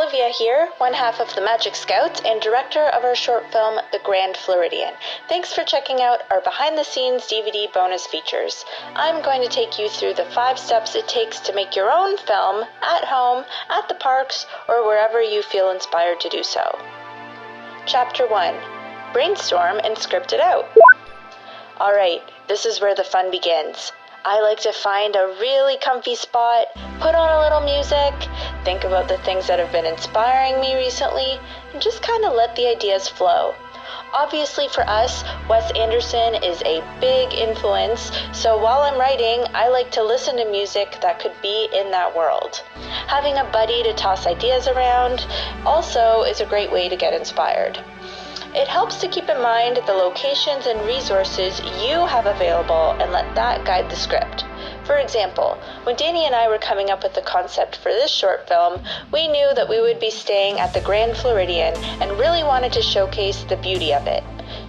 Olivia here, one half of the Magic Scouts and director of our short film, The Grand Floridian. Thanks for checking out our behind-the-scenes DVD bonus features. I'm going to take you through the 5 steps it takes to make your own film at home, at the parks, or wherever you feel inspired to do so. Chapter 1. Brainstorm and script it out. Alright, this is where the fun begins. I like to find a really comfy spot, put on a little music, think about the things that have been inspiring me recently, and just kind of let the ideas flow. Obviously for us, Wes Anderson is a big influence, so while I'm writing, I like to listen to music that could be in that world. Having a buddy to toss ideas around also is a great way to get inspired. It helps to keep in mind the locations and resources you have available and let that guide the script. For example, when Dani and I were coming up with the concept for this short film, we knew that we would be staying at the Grand Floridian and really wanted to showcase the beauty of it.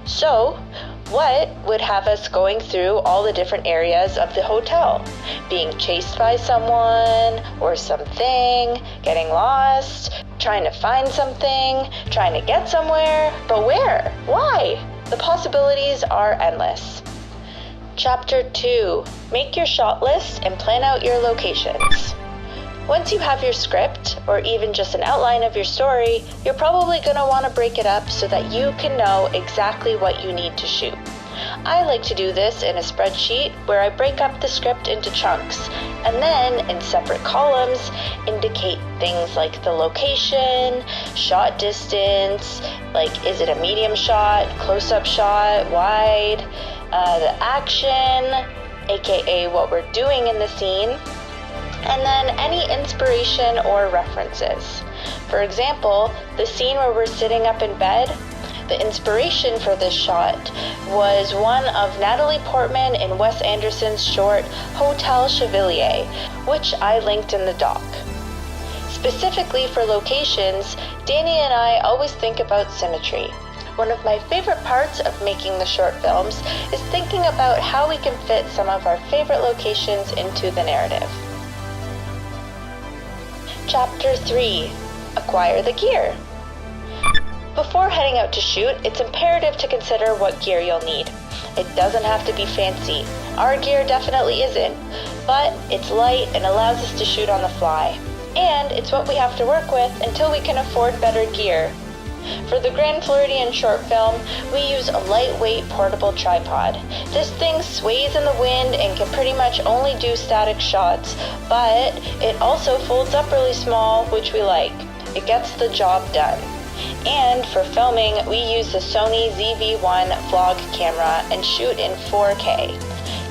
So, what would have us going through all the different areas of the hotel? Being chased by someone or something, getting lost, trying to find something, trying to get somewhere, but where? Why? The possibilities are endless. Chapter 2. Make your shot list and plan out your locations. Once you have your script, or even just an outline of your story, you're probably going to want to break it up so that you can know exactly what you need to shoot. I like to do this in a spreadsheet where I break up the script into chunks, and then in separate columns indicate things like the location, shot distance, like is it a medium shot, close-up shot, wide, the action, aka what we're doing in the scene, and then any inspiration or references. For example, the scene where we're sitting up in bed, the inspiration for this shot was one of Natalie Portman in Wes Anderson's short Hotel Chevalier, which I linked in the doc. Specifically for locations, Dani and I always think about symmetry. One of my favorite parts of making the short films is thinking about how we can fit some of our favorite locations into the narrative. Chapter 3. Acquire the gear. Before heading out to shoot, it's imperative to consider what gear you'll need. It doesn't have to be fancy. Our gear definitely isn't, but it's light and allows us to shoot on the fly. And it's what we have to work with until we can afford better gear. For the Grand Floridian short film, we use a lightweight portable tripod. This thing sways in the wind and can pretty much only do static shots, but it also folds up really small, which we like. It gets the job done. And for filming, we use the Sony ZV-1 vlog camera and shoot in 4K.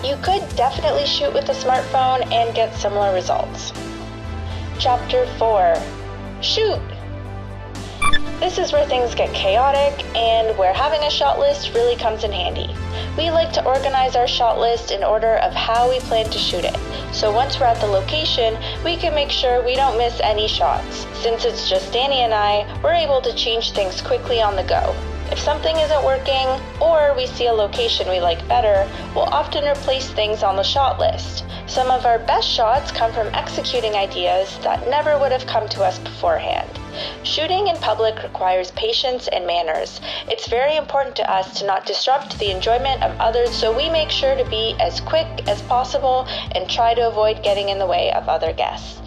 You could definitely shoot with a smartphone and get similar results. Chapter 4. Shoot! This is where things get chaotic and where having a shot list really comes in handy. We like to organize our shot list in order of how we plan to shoot it. So once we're at the location, we can make sure we don't miss any shots. Since it's just Dani and I, we're able to change things quickly on the go. If something isn't working, or we see a location we like better, we'll often replace things on the shot list. Some of our best shots come from executing ideas that never would have come to us beforehand. Shooting in public requires patience and manners. It's very important to us to not disrupt the enjoyment of others, so we make sure to be as quick as possible and try to avoid getting in the way of other guests.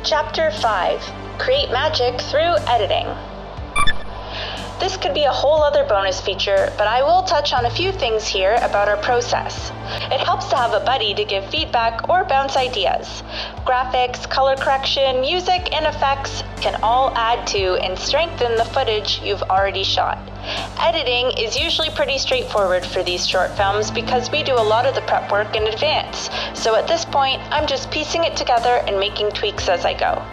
Chapter 5. Create magic through editing. This could be a whole other bonus feature, but I will touch on a few things here about our process. It helps to have a buddy to give feedback or bounce ideas. Graphics, color correction, music, and effects can all add to and strengthen the footage you've already shot. Editing is usually pretty straightforward for these short films because we do a lot of the prep work in advance. So at this point, I'm just piecing it together and making tweaks as I go.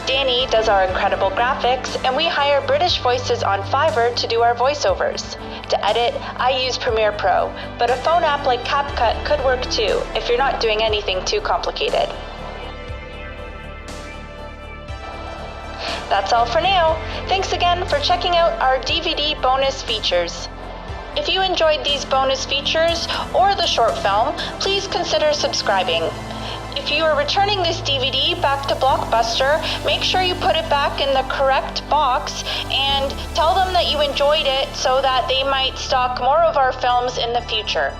Dani does our incredible graphics, and we hire British voices on Fiverr to do our voiceovers. To edit, I use Premiere Pro, but a phone app like CapCut could work too, if you're not doing anything too complicated. That's all for now. Thanks again for checking out our DVD bonus features. If you enjoyed these bonus features or the short film, please consider subscribing. If you are returning this DVD back to Blockbuster, make sure you put it back in the correct box and tell them that you enjoyed it so that they might stock more of our films in the future.